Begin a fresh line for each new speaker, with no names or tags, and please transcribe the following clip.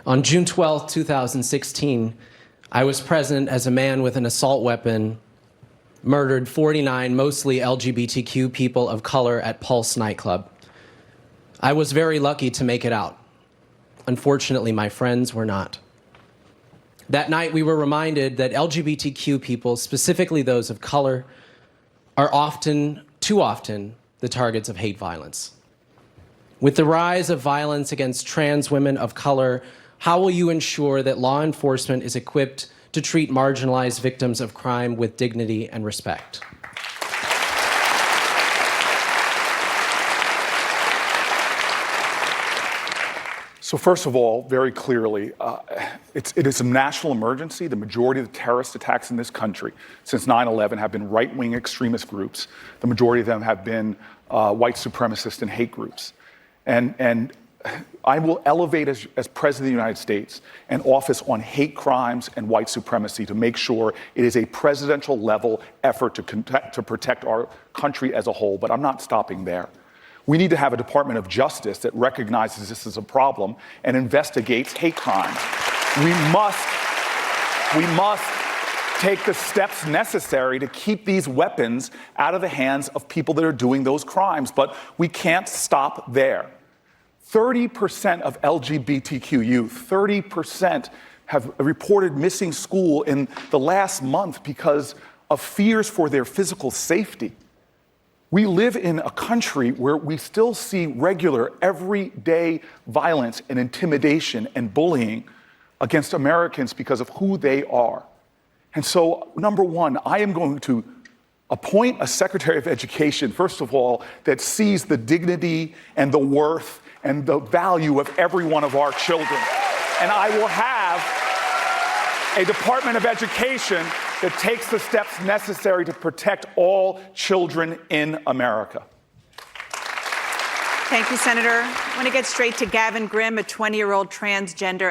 On June 12, 2016, I was present as a man with an assault weapon murdered 49 mostly LGBTQ people of color at Pulse nightclub. I was very lucky to make it out. Unfortunately, my friends were not. That night, we were reminded that LGBTQ people, specifically those of color, are often, too often, the targets of hate violence. With the rise of violence against trans women of color, how will you ensure that law enforcement is equipped to treat marginalized victims of crime with dignity and respect?
So first of all, very clearly, it is a national emergency. The majority of the terrorist attacks in this country since 9/11 have been right-wing extremist groups. The majority of them have been white supremacist and hate groups. And I will elevate, as President of the United States, an office on hate crimes and white supremacy to make sure it is a presidential level effort to protect our country as a whole. But I'm not stopping there. We need to have a Department of Justice that recognizes this is a problem and investigates hate crimes. We must take the steps necessary to keep these weapons out of the hands of people that are doing those crimes. But we can't stop there. 30% of LGBTQ youth, 30% have reported missing school in the last month because of fears for their physical safety. We live in a country where we still see regular, everyday violence and intimidation and bullying against Americans because of who they are. And so, number one, I am going to appoint a Secretary of Education, first of all, that sees the dignity and the worth and the value of every one of our children. And I will have a Department of Education that takes the steps necessary to protect all children in America.
Thank you, Senator. I want to get straight to Gavin Grimm, a 20-year-old transgender